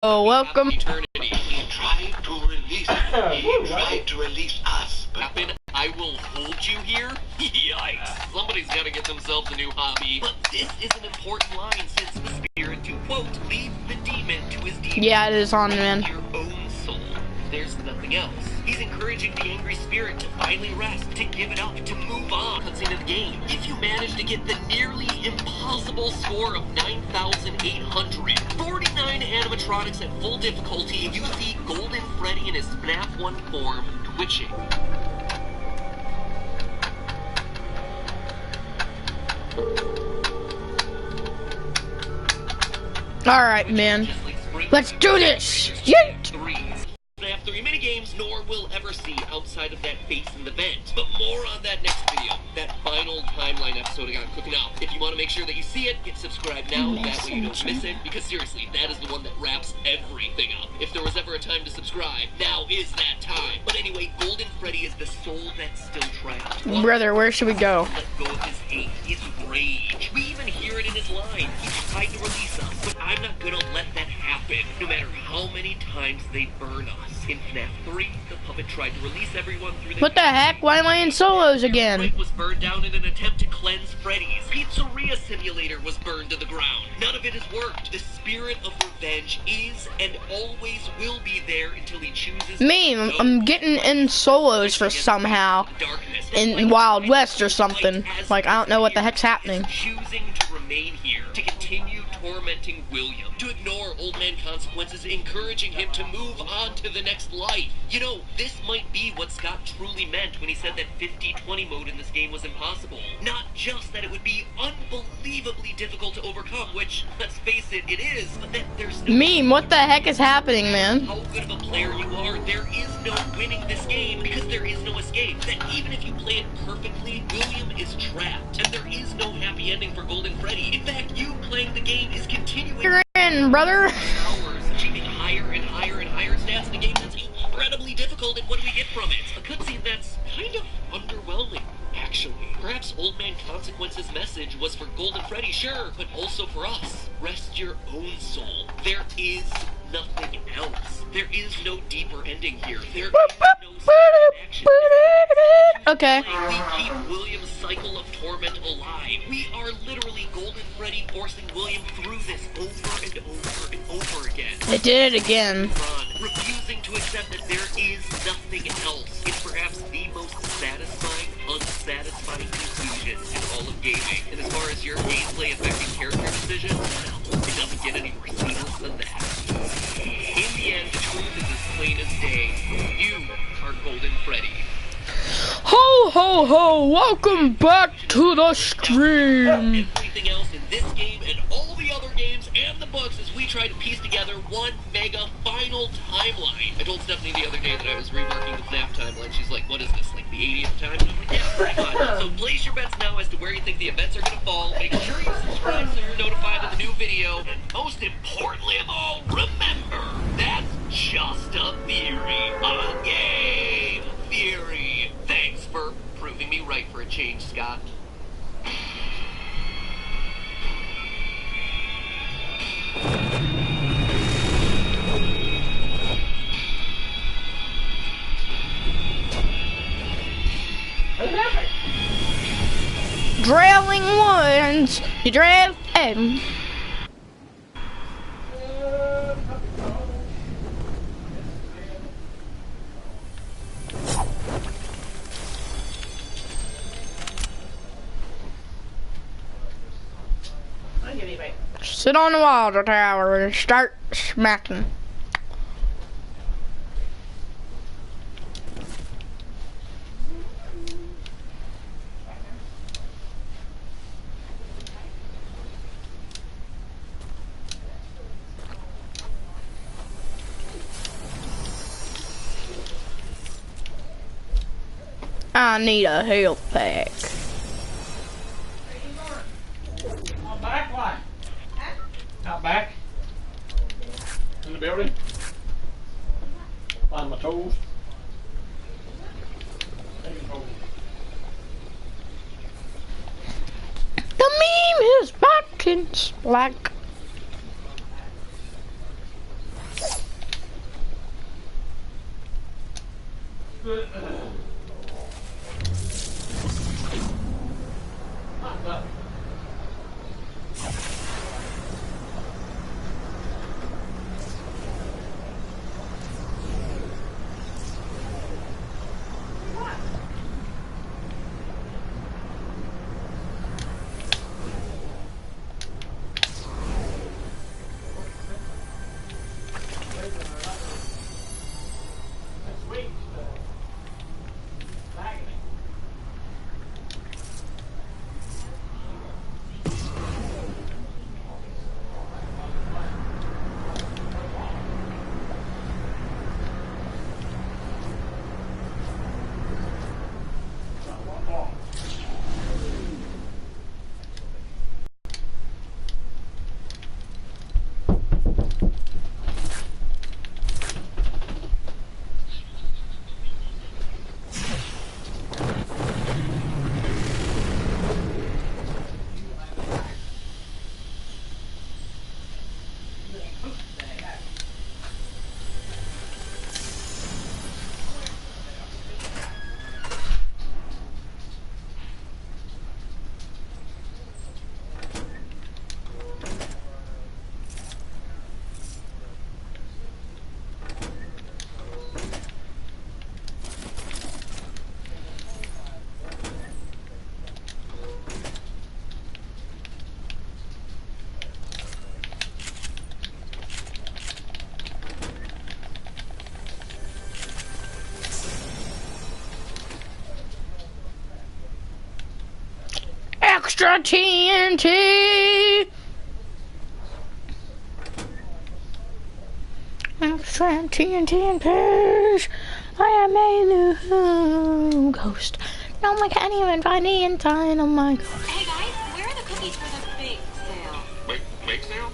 Oh, welcome. Eternity. He tried to release us, but I will hold you here? Yikes. Somebody's got to get themselves a new hobby. But this is an important line since the spirit to, quote, leave the demon to his demon. Yeah, it is on, man. Your own soul. There's nothing else. He's encouraging the angry spirit to finally rest, to give it up, to move on. Cuts into the game. If you manage to get the nearly impossible score of 9,800, 49 animatronics at full difficulty, you see Golden Freddy in his FNAF 1 form twitching. Alright, man. Let's do this! Yeet! FNAF 3 minigames nor will ever see outside of that face in the vent. But more on that next video, that final timeline episode I got cooking up. If you want to make sure that you see it, hit subscribe now, that way you don't miss it. Because seriously, that is the one that wraps everything up. If there was ever a time to subscribe, now is that time. But anyway, Golden Freddy is the soul that's still trapped. Brother, where should we go? Let go of his hate, his rage. We even hear it in his line. He's tried to release us, but I'm not gonna let that happen, no matter how many times they burn us. In FNAF 3, the puppet tried to release everyone through the... What the heck? Why am I in solos again? Fortnite was burned down in an attempt to cleanse Freddy's. Pizzeria Simulator was burned to the ground. None of it has worked. The spirit of revenge is and always will be there until he chooses... Me, I'm getting in solos for somehow. In Wild West or something. Like, I don't know what the heck's happening. Choosing to remain here, to continue tormenting William, to ignore Old Man Consequences, encouraging him to move on to the next life. You know, this might be what Scott truly meant when he said that 50-20 mode in this game was impossible. Not just that it would be unbelievably difficult to overcome, which, let's face it, it is, but that there's no... Meme, what the heck is happening, man? How good of a player you are, there is no winning this game because there is no escape. That even if you play it perfectly, William is trapped, and there is no happy ending for Golden Freddy. In fact, you playing the game is continuing... You're in, brother. Hours, achieving higher and higher and higher stats in a game that's incredibly difficult, and what do we get from it? A cutscene that's kind of underwhelming, actually. Perhaps Old Man Consequence's message was for Golden Freddy, sure, but also for us. Rest your own soul. There is nothing else. There is no deeper ending here. There is no action. Okay. We keep William's cycle of torment alive. We are literally Golden Freddy forcing William through this over and over and over again. It did it again. Refusing to accept that there is nothing else. It's perhaps the most satisfying, unsatisfying conclusion in all of gaming. And as far as your gameplay affecting character decisions, it doesn't get any more seamless than that. In the end, the truth is as plain as day. You are Golden Freddy. Ho ho ho! Welcome back to the stream. Everything else in this game and all the other games and the books as we try to piece together one mega final timeline. I told Stephanie the other day that I was reworking the FNAF timeline. She's like, what is this, like the 80th time? And I'm like, yeah, pretty much. So place your bets now as to where you think the events are going to fall. Make sure you subscribe so you're notified of the new video. And most importantly of all, remember, that's just a theory. A game theory. Thanks for proving me right for a change, Scott. Drilling ones. You drill and sit on the water tower and start smacking. I need a health pack. Out back, what? Out back? In the building? Find my toes. The meme is back in black. Extra TNT! Extra TNT and peace! I am a new ghost. No, I can't even find the inside of my ghost. Hey guys, where are the cookies for the bake sale? Bake sale?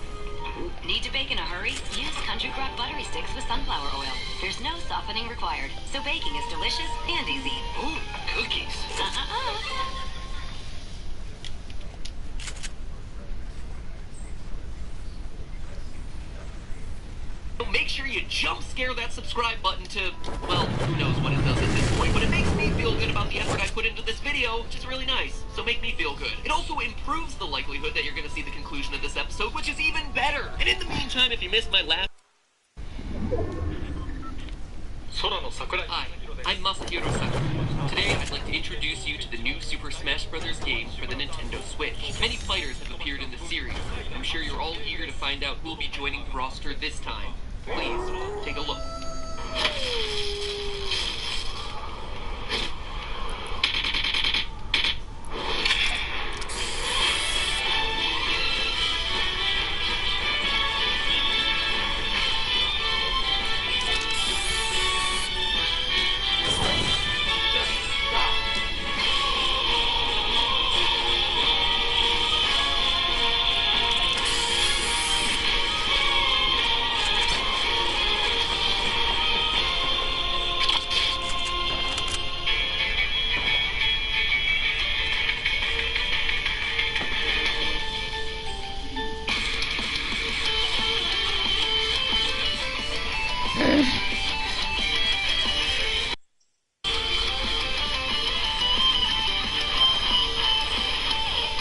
Need to bake in a hurry? Use Country Crock buttery sticks with sunflower oil. There's no softening required, so baking is delicious and easy. Ooh, cookies. Make sure you jump scare that subscribe button to, well, who knows what it does at this point, but it makes me feel good about the effort I put into this video, which is really nice, so make me feel good. It also improves the likelihood that you're going to see the conclusion of this episode, which is even better. And in the meantime, if you missed my last... Hi, I'm Masahiro Sakurai. Today, I'd like to introduce you to the new Super Smash Bros. Game for the Nintendo Switch. Many fighters have appeared in the series. I'm sure you're all eager to find out who'll be joining the roster this time. Please, take a look.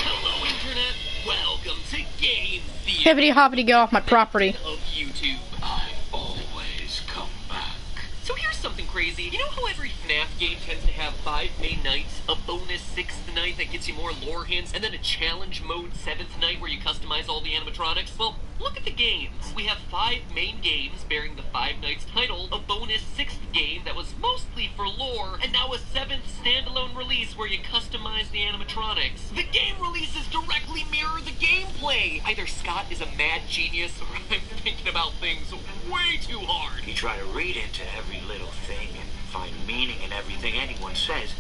Hello, Internet. Welcome to Game Theater. Hippity hoppity, get off my property. Of YouTube. I always come back. So here's something crazy. You know how every FNAF game tends to have 5 main nights, a bonus 6th night that gets you more lore hints, and then a challenge mode 7th night where you customize all the animatronics? Well, look at the games. We have 5 main games bearing the 5 nights title, a bonus 6th game that was mostly for lore, and now a 7th standalone release where you customize the animatronics. The game releases directly mirror the gameplay. Either Scott is a mad genius or I'm thinking about things way too hard. You try to read into every little thing and find meaning in everything anyone says,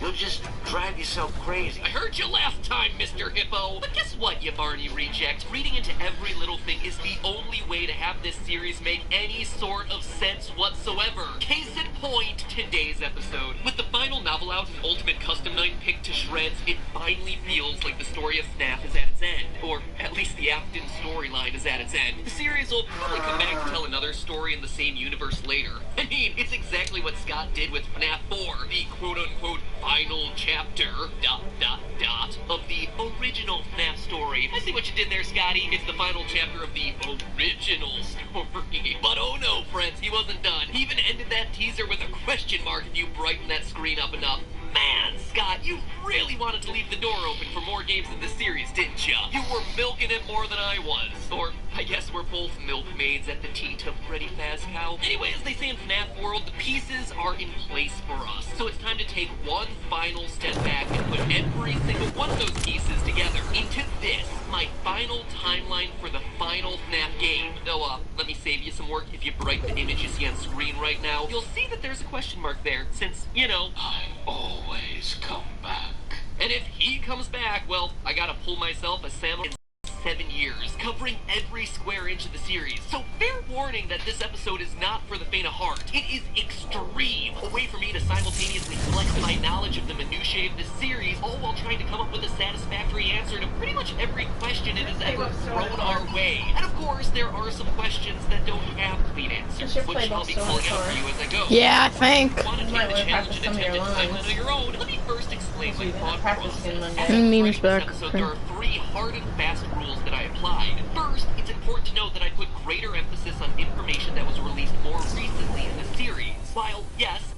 you'll just drive yourself crazy. I heard you last time, Mr. Hippo. But guess what, you Barney reject? Reading into every little thing is the only way to have this series make any sort of sense whatsoever. Case in point, today's episode. With the final novel out and Ultimate Custom Night picked to shreds, it finally feels like the story of FNAF is at its end. Or at least the Afton storyline is at its end. The series will probably come back to tell another story in the same universe later. I mean, it's exactly what Scott did with FNAF 4, the quote-unquote final chapter, ... of the original FNAF story. I see what you did there, Scotty. It's the final chapter of the original story. But oh no, friends, he wasn't done. He even ended that teaser with a question mark if you brighten that screen up enough. Man, Scott, you really wanted to leave the door open for more games in this series, didn't ya? You were milking it more than I was. Or, I guess we're both milkmaids at the teat of Freddy Fazcow. Anyway, as they say in FNAF World, the pieces are in place for us. So it's time to take one final step back and put every single one of those pieces together into this, my final timeline for the final FNAF game. Though, let me save you some work. If you brighten the image you see on screen right now, you'll see that there's a question mark there, since, you know, I always come back. and if he comes back, well, I gotta pull myself a Sam in 7 years, covering every square inch of the series. So fair warning that this episode is not for the faint of heart. It is extreme. A way for me to simultaneously flex my knowledge of the minutiae of this series, all while trying to come up with a satisfactory answer to pretty much every question it has ever thrown our way. And of course, there are some questions that don't have clean answers, which I'll be calling out for you as I go. Yeah, I think. Want to take the challenge and attempt it timeline on your own? Let me first explain my thought process. As I Memes write back. this episode, there are 3 hard and fast rules that I applied. First, it's important to note that I put greater emphasis on information that was released more recently in the series. While, yes,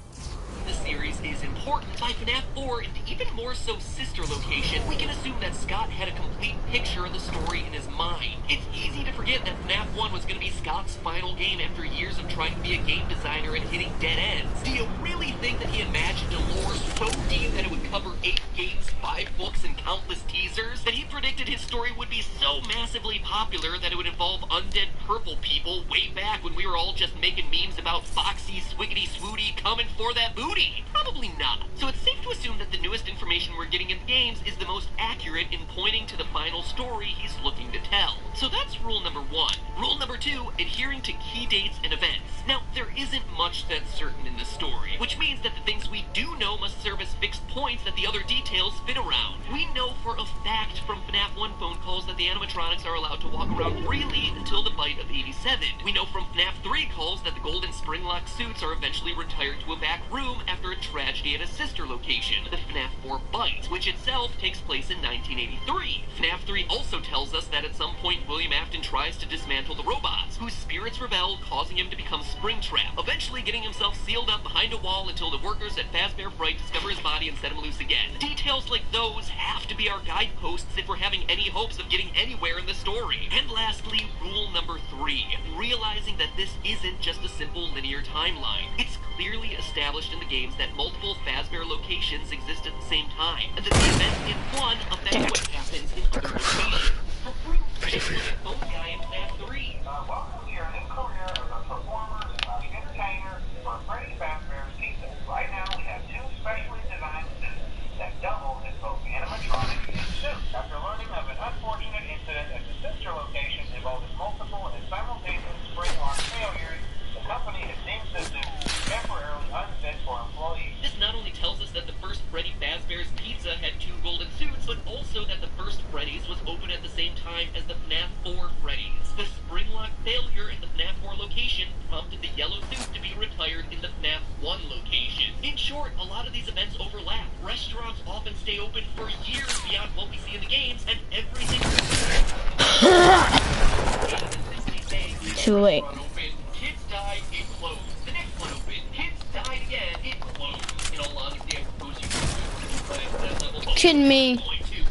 the series is important, by FNAF 4 and even more so Sister Location, we can assume that Scott had a complete picture of the story in his mind. It's easy to forget that FNAF 1 was going to be Scott's final game after years of trying to be a game designer and hitting dead ends. Do you really think that he imagined a lore so deep that it would cover 8 games, 5 books, and countless teasers? That he predicted his story would be so massively popular that it would involve undead purple people way back when we were all just making memes about Foxy Swiggity Swooty coming for that booty? Probably not. So it's safe to assume that the newest information we're getting in the games is the most accurate in pointing to the final story he's looking to tell. So that's rule number 1. Rule number 2, adhering to key dates and events. Now, there isn't much that's certain in this story, which means that the things we do know must serve as fixed points that the other details fit around. We know for a fact from FNAF 1 phone calls that the animatronics are allowed to walk around freely until the bite of 87. We know from FNAF 3 calls that the golden spring-lock suits are eventually retired to a back room after a tragedy at a sister location, the FNAF 4 Bite, which itself takes place in 1983. FNAF 3 also tells us that at some point William Afton tries to dismantle the robots, whose spirits rebel, causing him to become Springtrap, eventually getting himself sealed up behind a wall until the workers at Fazbear Fright discover his body and set him loose again. Details like those have to be our guideposts if we're having any hopes of getting anywhere in the story. And lastly, rule number 3, realizing that this isn't just a simple linear timeline. It's clearly established in the games that multiple Fazbear locations exist at the same time, and that the events in one affect what happens in other locations. For proof, it's the phone guy in FNAF 3. Welcome to your new career as a performer / entertainer for Freddy Fazbear's Pizza. Right now, we have 2 specially designed suits that double as both animatronics and suits. After learning of an unfortunate incident at the sister location involving multiple and simultaneous spring-lock failures, the company has deemed the suits temporarily unfit for employees. This not only tells us that the first Freddy Fazbear's Pizza had 2 golden suits, but also that the first Freddy's was open at the same time as the FNAF 4 Freddy's. The spring-lock failure in the FNAF 4 location prompted the yellow suit to be retired in the FNAF 1 location. In short, a lot of these events overlap. Restaurants often stay open for years beyond what we see in the games, and everything... Too late. Kids died, it closed. The next one opened. Kids died again, it closed. In all honesty, I suppose you could Kidding me.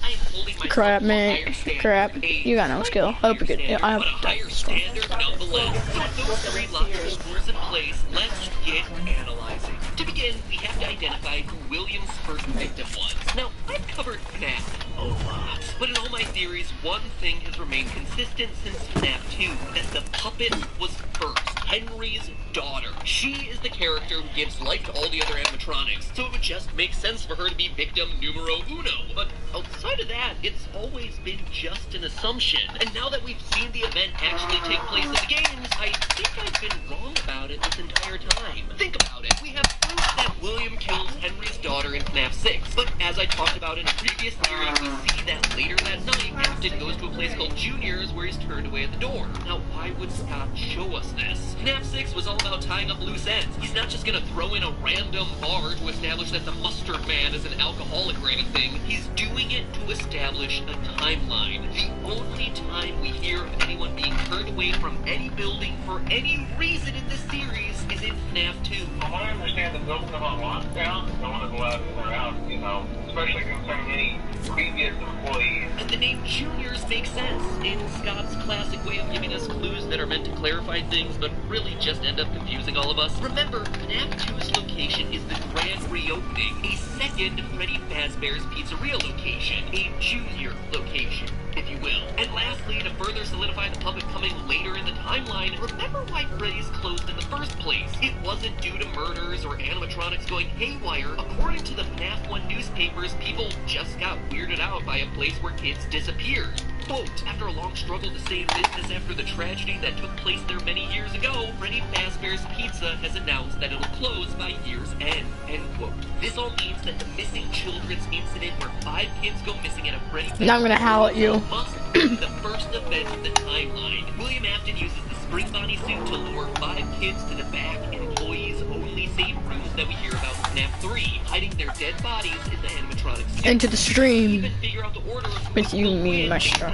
I am holding myself Crap, to a man. higher standard. Crap. You got no skill. I hope you're good. Yeah, I hope But a higher standard nonetheless. So with those 3 logical scores in place, let's get analyzing. To begin, we have to identify who William's first victim was. Now, I've covered FNAF a lot, but in all my theories, one thing has remained consistent since FNAF 2, that the puppet was first. Henry's daughter. She is the character who gives life to all the other animatronics, so it would just make sense for her to be victim numero uno. But outside of that, it's always been just an assumption. And now that we've seen the event actually take place in the games, I think I've been wrong about it this entire time. Think about it. We have proof that William kills Henry's daughter in FNAF 6. But as I talked about in a previous theory, we see that later that night, Afton goes to a place called Junior's where he's turned away at the door. Now, why would Scott show us this? FNAF 6 was all about tying up loose ends. He's not just gonna throw in a random bar to establish that the Mustard Man is an alcoholic or anything. He's doing it to establish a timeline. The only time we hear of anyone being turned away from any building for any reason in this series is in FNAF 2. From what I understand, the buildings are on lockdown. No one is allowed in their house, you know, especially concerning any previous employees. And the name Juniors makes sense in Scott's classic way of giving us clues that are meant to clarify things but really just end up confusing all of us. Remember, FNAF 2's location is the grand reopening, a second Freddy Fazbear's Pizzeria location, a junior location, if you will. And lastly, to further solidify the puppet coming later in the timeline, remember why Freddy's closed in the first place. It wasn't due to murders or animatronics going haywire. According to the FNAF 1 newspapers, people just got weirded out by a place where kids disappeared. Quote, after a long struggle to save business after the tragedy that took place there many years ago, Freddy Fazbear's Pizza has announced that it'll close by year's end, end quote. This all means that the missing children's incident where 5 kids go missing at a Freddy Fazbear's Now I'm gonna howl at you. must be the first event of the timeline. William Afton uses the spring body suit to lure 5 kids to the back employees only safe rooms that we hear about in FNAF 3, hiding their dead bodies in the animatronics. Into the stream. Even figure out the order of With you, me, Maestro.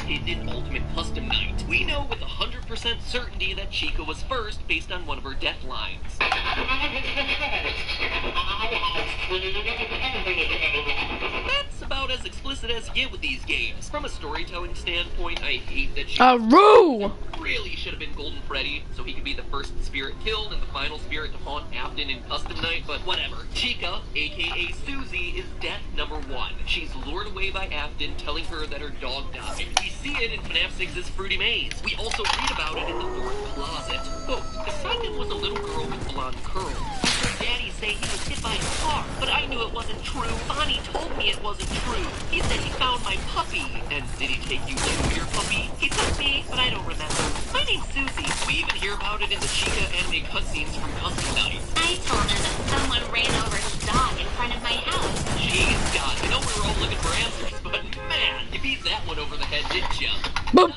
in Ultimate Custom Night. We know with 100% certainty that Chica was first based on one of her death lines. That's about as explicit as you get with these games. From a storytelling standpoint, I hate that Chica Roo! really should have been Golden Freddy, so he could be the first spirit killed and the final spirit to haunt Afton in Custom Night, but whatever. Chica, aka Susie, is death number 1. She's lured away by Afton, telling her that her dog died. We see it in FNAF 6's Fruity Maze. We also read about it in the 4th closet. Quote, the second was a little girl with blonde curls. Her daddy say he was hit by a car, but I knew it wasn't true. Bonnie told me it wasn't true. He said he found my puppy. And did he take you in for your puppy? He took me, but I don't remember. My name's Susie. We even hear about it in the Chica anime cutscenes from Custom Night. I told him that someone ran over his dog in front of my house. Jeez, God, I know we were all looking for answers, but man, you beat that one over the head, didn't you? From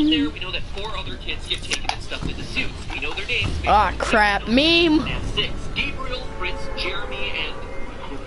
there, we know that 4 other kids get taken and stuffed into suits. We know their names. Ah, crap. Meme. FNAF 6. Gabriel, Fritz, Jeremy, and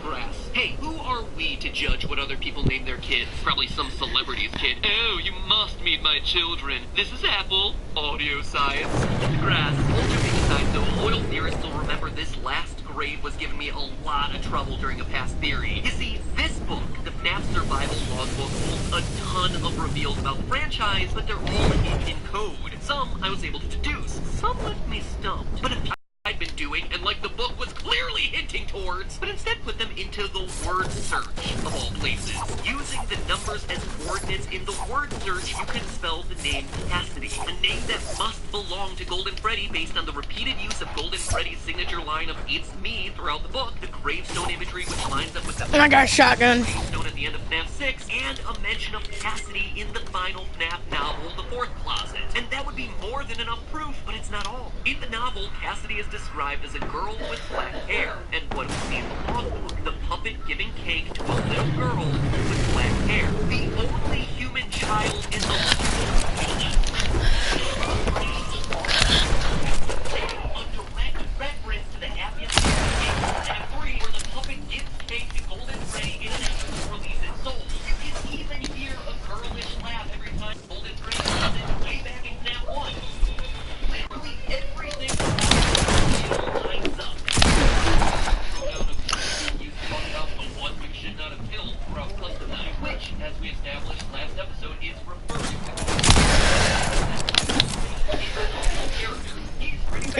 Brass. Hey, who are we to judge what other people name their kids? Probably some celebrity's kid. Oh, you must meet my children. This is Apple. Audio science. Grass. All joking aside, though, loyal theorists will remember this last grade was giving me a lot of trouble during a past theory. You see, this book, the FNAF Survival Logbook, holds a ton of reveals about the franchise, but they're all hidden in code. Some I was able to deduce. Some left me stumped. But a few I'd been doing, and like the book was clearly hinting towards, but instead put them into the word search, of all places. Using the numbers as coordinates in the word search, you can spell the name Cassidy, a name that must belong to Golden Freddy based on the repeated use of Golden Freddy's signature line of "It's me" throughout the book, the gravestone imagery which lines up with the I got a shotgun. gravestone at the end of FNAF 6, and a mention of Cassidy in the final FNAF novel, The 4th Closet. And that would be more than enough proof, but it's not all. In the novel, Cassidy is described as a girl with black hair, and what we see in the logbook, the puppet giving cake to a little girl with black hair. The only human child in the a direct reference to the happiest FNAF 3, where the puppet gives cake to Golden Freddy in an effort to release its soul. You can even hear a girlish laugh every time Golden Freddy does it way back in FNAF 1. Literally everything lines up. You talk about the one you should not have killed throughout Custom Night, which, as we established last episode, is referring to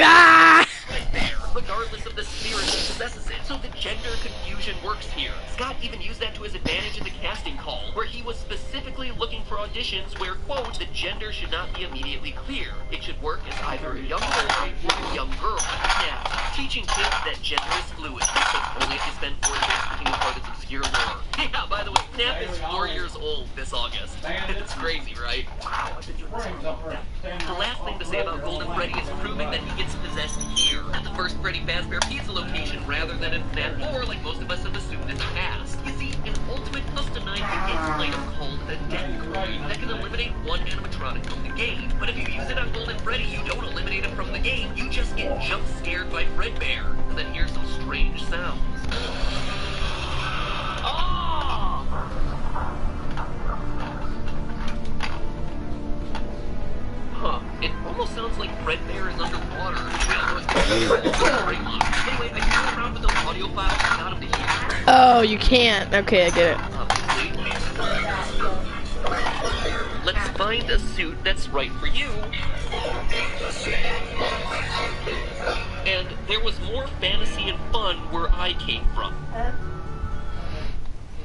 Ah! right there, regardless of the spirit that possesses it. So the gender confusion works here. Scott even used that to his advantage in the casting call, where he was specifically looking for auditions where, quote, the gender should not be immediately clear. It should work as either a young boy or a young girl. Now, teaching kids that gender is fluid, but only if you spend 4 days picking apart its obscure obscure lore. Yeah, by the way, FNAF is 4 years old this August. It's crazy, right? Wow, I've been doing this for a long time. The last thing to say about Golden Freddy is proving that he gets possessed here, at the first Freddy Fazbear Pizza location, rather than in FNAF 4 like most of us have assumed in the past. You see, an ultimate customized item called a death coin that can eliminate one animatronic from the game. But if you use it on Golden Freddy, you don't eliminate him from the game, you just get jump scared by Fredbear, and then hear some strange sounds. Oh! Huh, it almost sounds like Fredbear is underwater. Anyway, I played around with those audio files and got him to hear. Oh, you can't. Okay, I get it. Let's find a suit that's right for you. And there was more fantasy and fun where I came from.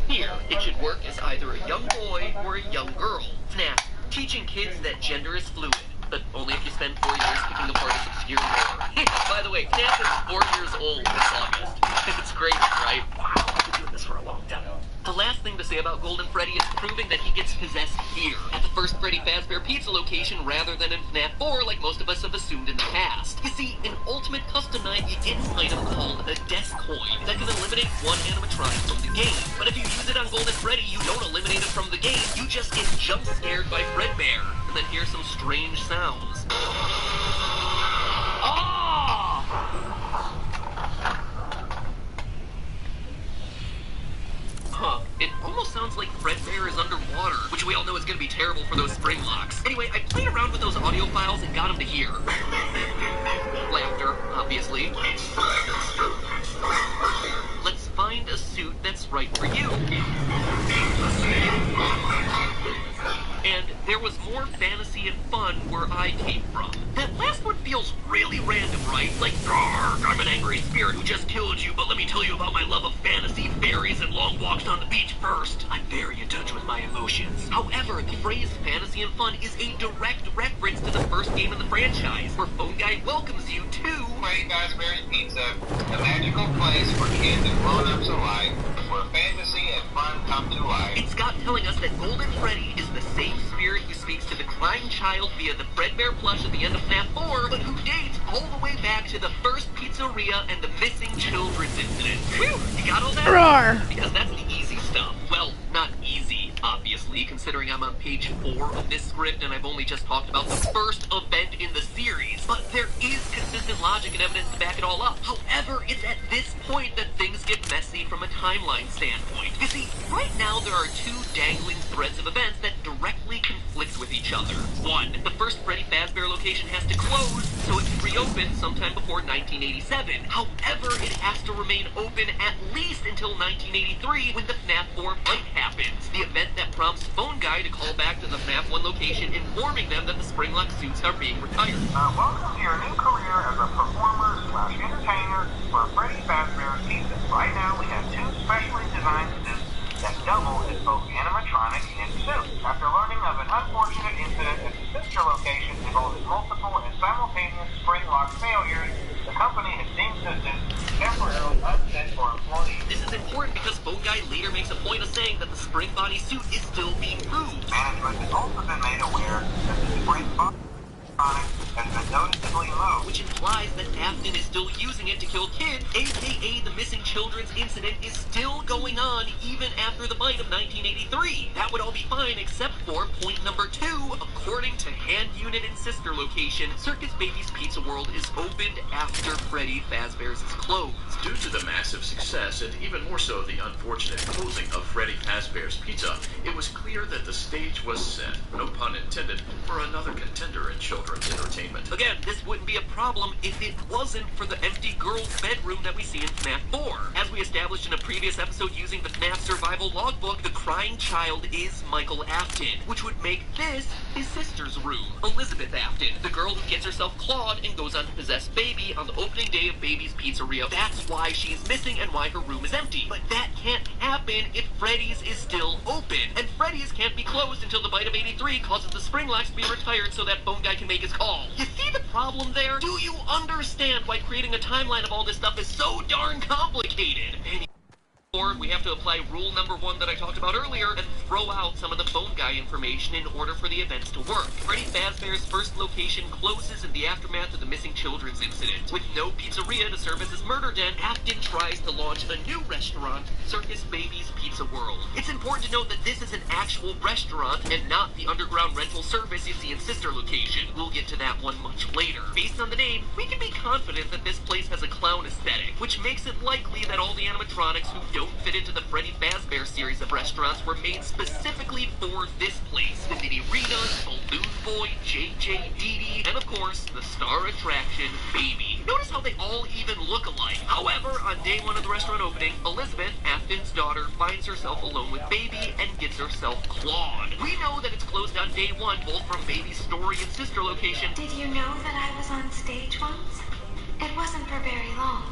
Here, it should work as either a young boy or a young girl. FNAF, teaching kids that gender is fluid, but only if you spend 4 years picking apart its obscure lore. By the way, FNAF is 4 years old this August. It's crazy, right? Wow, I've been doing this for a long time. The last thing to say about Golden Freddy is proving that he gets possessed here, at the first Freddy Fazbear Pizza location, rather than in FNAF 4 like most of us have assumed in the past. You see, an ultimate customized item called a death coin that can eliminate one animatronic from the game. But if you use it on Golden Freddy, you don't eliminate him from the game, you just get jump scared by Fredbear, and then hear some strange sounds. Huh, it almost sounds like Fredbear is underwater, which we all know is going to be terrible for those spring locks. Anyway, I played around with those audio files and got him to hear. Laughter, obviously. Let's find a suit that's right for you. And there was more fantasy and fun where I came from. That last one feels really random, right? Like, I'm an angry spirit who just killed you, but let me tell you about my love of fantasy, fairies, and long walks on the beach first. I'm very in touch with my emotions. However, the phrase fantasy and fun is a direct reference to the first game in the franchise, where Phone Guy welcomes you to Freddy Fazbear's Pizza, a magical place for kids and grown-ups alike, where fantasy and fun come to life. It's Scott telling us that Golden Freddy is the same spirit who speaks to the crying child via the Fredbear plush at the end of FNAF 4, but who dates all the way back to the first pizzeria and the missing children's incident. Whew, you got all that? Roar. Because that's the easy stuff. Well, not easy, obviously, considering I'm on page 4 of this script and I've only just talked about the first event in the series. But there is consistent logic and evidence to back it all up. However, it's at this point that things get messy from a timeline standpoint. You see, right now there are two dangling threads of events that directly conflict with each other. One, the first Freddy Fazbear location has to close, so it can reopen sometime before 1987. However, it has to remain open at least until 1983, when the FNAF 4 fight happens. The event that prompts Phone Guy to call back to the FNAF 1 location, informing them that the Springlock suits are being retired. Welcome to your new career as a performer/entertainer for Freddy Fazbear's Pizza. Right now, we have two specially designed suits that double as both animatronic and suit. After learning of an unfortunate incident at the sister location involving multiple and simultaneous spring lock failures, the company has deemed the suit temporarily unfit for employees. This is important because Phone Guy later makes a point of saying that the spring body suit is still being moved. Management has also been made aware that the spring body has been noticeably moved, Which implies that Afton is still using it to kill kids, aka the missing children's incident is still going on even after the bite of 1983. That would all be fine except for point number 2. According to Hand Unit and Sister Location, Circus Baby's Pizza World is opened after Freddy Fazbear's is closed. Due to the massive success, and even more so the unfortunate closing of Freddy Fazbear's Pizza, it was clear that the stage was set, no pun intended, for another contender in children's entertainment. Again, this wouldn't be a problem if it wasn't for the empty girl's bedroom that we see in FNAF 4. As we established in a previous episode using the FNAF survival logbook, the crying child is Michael Afton, which would make this his sister's room, Elizabeth Afton, the girl who gets herself clawed and goes on to possess Baby on the opening day of Baby's Pizzeria. That's why she's missing and why her room is empty. But that can't happen if Freddy's is still open, and Freddy's can't be closed until the bite of 83 causes the spring locks to be retired so that Phone Guy can make his call. You see the problem there? Do you understand why creating a timeline of all this stuff is so darn complicated? We have to apply rule number 1 that I talked about earlier and throw out some of the phone guy information in order for the events to work. Freddy Fazbear's first location closes in the aftermath of the missing children's incident. With no pizzeria to serve as his murder den, Afton tries to launch a new restaurant, Circus Baby's Pizza World. It's important to note that this is an actual restaurant and not the underground rental service you see in sister location. We'll get to that one much later. Based on the name, we can be confident that this place has a clown aesthetic, which makes it likely that all the animatronics who don't fit into the Freddy Fazbear series of restaurants were made specifically for this place. The Nitty Rita, Balloon Boy, JJ, Dee Dee, and of course, the star attraction, Baby. Notice how they all even look alike. However, on day 1 of the restaurant opening, Elizabeth, Afton's daughter, finds herself alone with Baby and gets herself clawed. We know that it's closed on day 1, both from Baby's story and sister location. Did you know that I was on stage once? It wasn't for very long.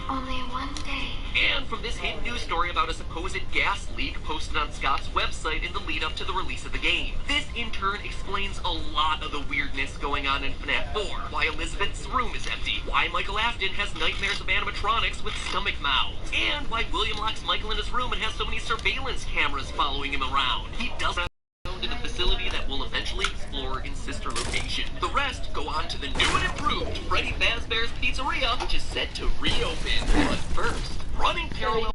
Only one day. And from this hidden news story about a supposed gas leak posted on Scott's website in the lead up to the release of the game. This in turn explains a lot of the weirdness going on in FNAF 4. Why Elizabeth's room is empty. Why Michael Afton has nightmares of animatronics with stomach mouths. And why William locks Michael in his room and has so many surveillance cameras following him around. He doesn't in the facility that we'll eventually explore in sister location. The rest go on to the new and improved Freddy Fazbear's Pizzeria, which is set to reopen. But first, running parallel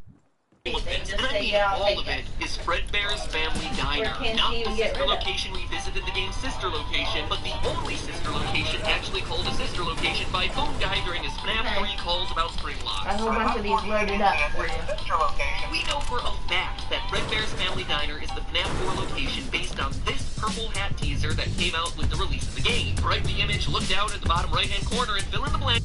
with it, and I mean all of it, is Fredbear's Family Diner. Not the sister location we visited the game's sister location, but the only sister location actually called a sister location by phone guy during his FNAF 3 calls about spring locks. A whole bunch of these loaded up for you. We know for a fact that Fredbear's Family Diner is the FNAF 4 location based on this purple hat teaser that came out with the release of the game. Write the image, look down at the bottom right-hand corner, and fill in the blank.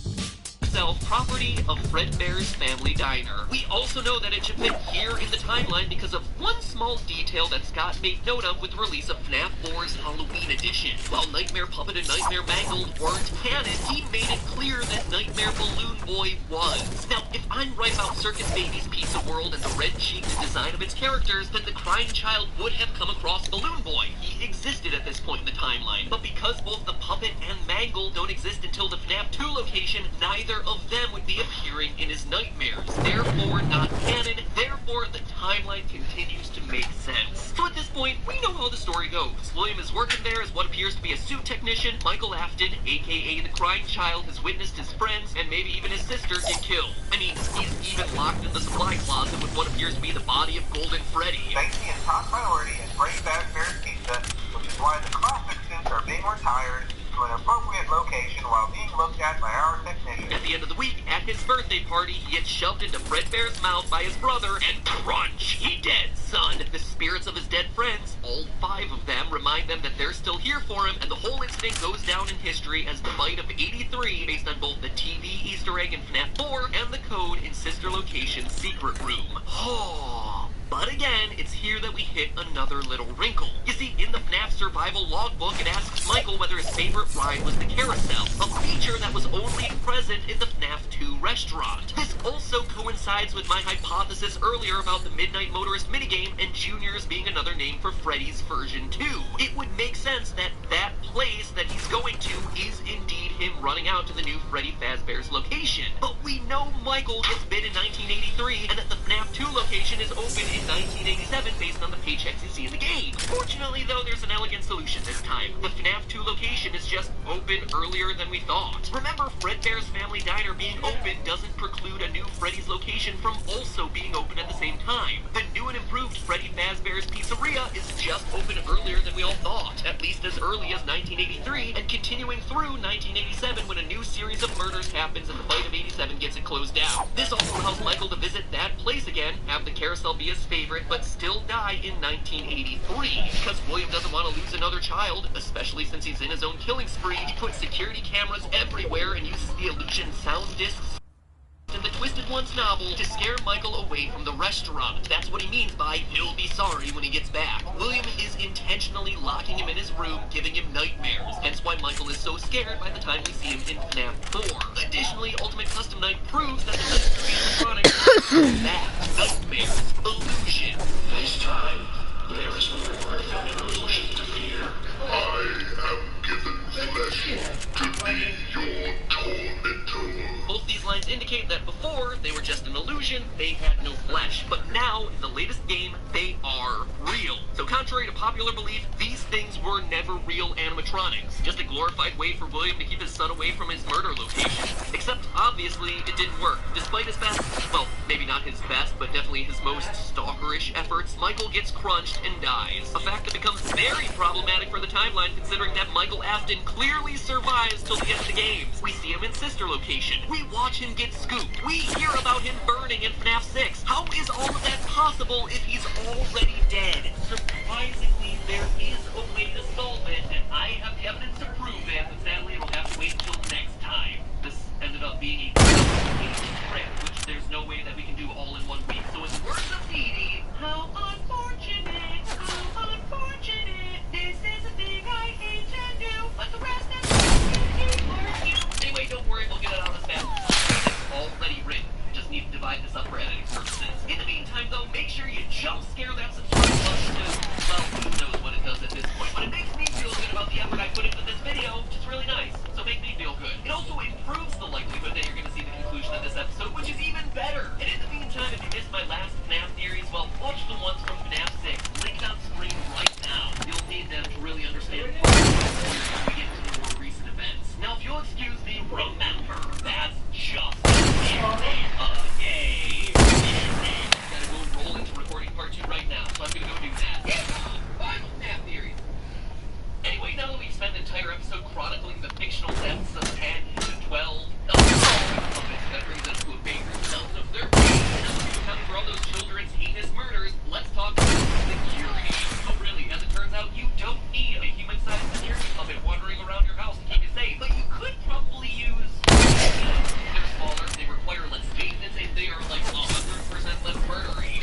Property of Fredbear's Family Diner. We also know that it should fit here in the timeline because of one small detail that Scott made note of with the release of FNAF 4's Halloween edition. While Nightmare Puppet and Nightmare Mangled weren't canon, he made it clear that Nightmare Balloon Boy was. Now, if I'm right about Circus Baby's Pizza World and the red-cheeked design of its characters, then the crying child would have come across Balloon Boy. He existed at this point in the timeline. But because both the puppet and Mangle don't exist until the FNAF 2 location, neither of them would be appearing in his nightmares. Therefore, not canon. Therefore, the timeline continues to make sense. So at this point, we know how the story goes. William is working there as what appears to be a suit technician. Michael Afton, aka the crying child, has witnessed his friends and maybe even his sister get killed. I mean, he's even locked in the supply closet with what appears to be the body of Golden Freddy. Safety is top priority at Freddy Fazbear's Pizza, which is why the classic suits are being retired to an appropriate location while being looked at by our technician. At the end of the week, at his birthday party, he gets shoved into Fredbear's mouth by his brother, and crunch! He dead, son! The spirits of his dead friends, all 5 of them, remind them that they're still here for him, and the whole incident goes down in history as the bite of 83, based on both the TV Easter egg in FNAF 4 and the code in Sister Location's secret room. Oh. But again, it's here that we hit another little wrinkle. You see, in the FNAF survival logbook, it asks Michael whether his favorite ride was the carousel, a feature that was only present in the FNAF 2 restaurant. This also coincides with my hypothesis earlier about the Midnight Motorist minigame and Juniors being another name for Freddy's version 2. It would make sense that that place that he's going to is indeed him running out to the new Freddy Fazbear's location. But we know Michael gets bit in 1983 and that the FNAF 2 location is open in 1987 based on the paychecks you see in the game. Fortunately, though, there's an elegant solution this time. The FNAF 2 location is just open earlier than we thought. Remember, Fredbear's Family Diner being open doesn't preclude a new Freddy's location from also being open at the same time. The new and improved Freddy Fazbear's Pizzeria is just open earlier than we all thought, at least as early as 1983, and continuing through 1987 when a new series of murders happens and the bite of 87 gets it closed down. This also allows Michael to visit that place again, have the carousel be his favorite, but still die in 1983. Because William doesn't want to lose another child, especially since he's in his own killing spree, he puts security cameras everywhere and uses the illusion sound discs in the Twisted Ones novel to scare Michael away from the restaurant. That's what he means by he'll be sorry when he gets back. William is intentionally locking him in his room, giving him nightmares, hence why Michael is so scared by the time we see him in FNAF 4. Additionally, Ultimate Custom Night proves that the mystery electronics are that nightmares, illusion. This time, there is more than an illusion to fear. I am given flesh to be your tormentor. Both these lines indicate that before, they were just an illusion, they had no flesh. But Contrary to popular belief, these things were never real animatronics. Just a glorified way for William to keep his son away from his murder location. Except, obviously, it didn't work. Despite his best, well, maybe not his best, but definitely his most stalkerish efforts, Michael gets crunched and dies. A fact that becomes very problematic for the timeline, considering that Michael Afton clearly survives till the end of the games. We see him in Sister Location. We watch him get scooped. We hear about him burning in FNAF 6. How is all of that possible if he's already dead? Surprisingly, there is a way to solve it, and I have the evidence to prove it, but sadly it'll have to wait till next time. This ended up being a script, which there's no way that we can do all in 1 week. So in the words of Dee Dee, how unfortunate, this is a thing I hate to do, but the rest of it for you. Anyway, don't worry, we'll get it on the staff. It's already written. Just need to divide this up for editing purposes. In the meantime, though, make sure you jump scare that subscribe button to, well, who knows what it does at this point. But it makes me feel good about the effort I put into this video, which is really nice. So make me feel good. It also improves the likelihood that you're going to see the conclusion of this episode, which is even better. And in the meantime, if you missed my last FNAF theories, well, watch the ones from FNAF 6, linked on screen right now. You'll need them to really understand what we get into the more recent events. Now, if you'll excuse me, remember, that's just yay! Gotta go and roll into recording part 2 right now, so I'm gonna go do that. Final FNAF theory. Anyway, now that we've spent an entire episode chronicling the fictional deaths of 10 to 12, that brings us to a baker's dozen of 13. Now that we've accounted for all those children's heinous murders, let's talk about security. Oh, really, as it turns out, you don't need a human-sized security puppet wandering around your house to keep you safe, but you could probably use... They're smaller, they require less maintenance, and they are like 100% less murdery.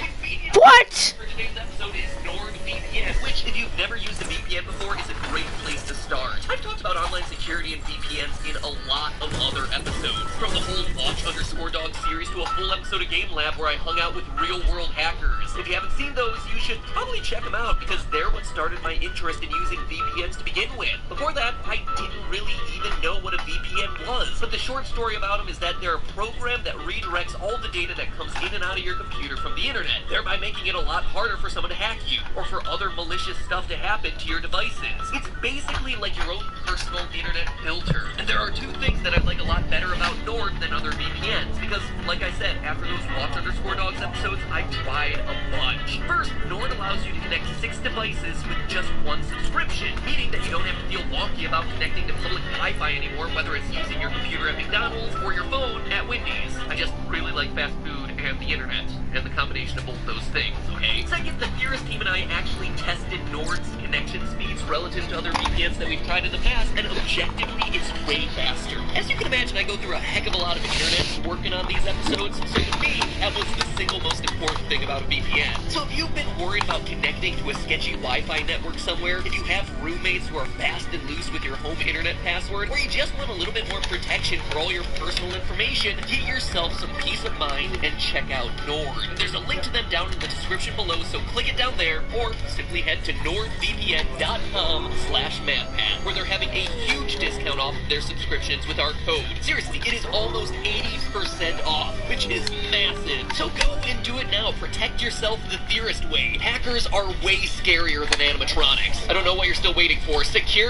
What? For today's episode is NordVPN, which, if you've never used a VPN before, is a great place to start. I've talked about online security and VPNs in a lot of other episodes, from the whole Watch_Dog series to a full episode of Game Lab where I hung out with real-world hackers. If you haven't seen those, you should probably check them out, because they're what started my interest in using VPNs to begin with. Before that, I didn't really even know what a VPN was, but the short story about them is that they're a program that redirects all the data that comes in and out of your computer from the internet, thereby making it a lot harder for someone to hack you, or for other malicious stuff to happen to your devices. It's basically like your own personal internet filter. And there are two things that I like a lot better about Nord than other VPNs, because, like I said, after those Watch_Dogs episodes, I tried a bunch. First, Nord allows you to connect 6 devices with just 1 subscription, meaning that you don't have to feel wonky about connecting to public Wi-Fi anymore, whether it's using your computer at McDonald's or your phone at Wendy's. I just really like fast food and the internet, and the combination of both those things, okay? Second, the Theorist team and I actually tested Nord's connection speeds relative to other VPNs that we've tried in the past, and objectively, it's way faster. As you can imagine, I go through a heck of a lot of internet working on these episodes, so to me, that was the single most important thing about a VPN. So if you've been worried about connecting to a sketchy Wi-Fi network somewhere, if you have roommates who are fast and loose with your home internet password, or you just want a little bit more protection for all your personal information, get yourself some peace of mind and check out Nord. There's a link to them down in the description below, so click it down there, or simply head to nordvpn.com/madpad, where they're having a huge discount off their subscriptions with our code. Seriously, it is almost 80% off, which is massive. So go and do it now. Protect yourself the Theorist way. Hackers are way scarier than animatronics. I don't know what you're still waiting for. Secure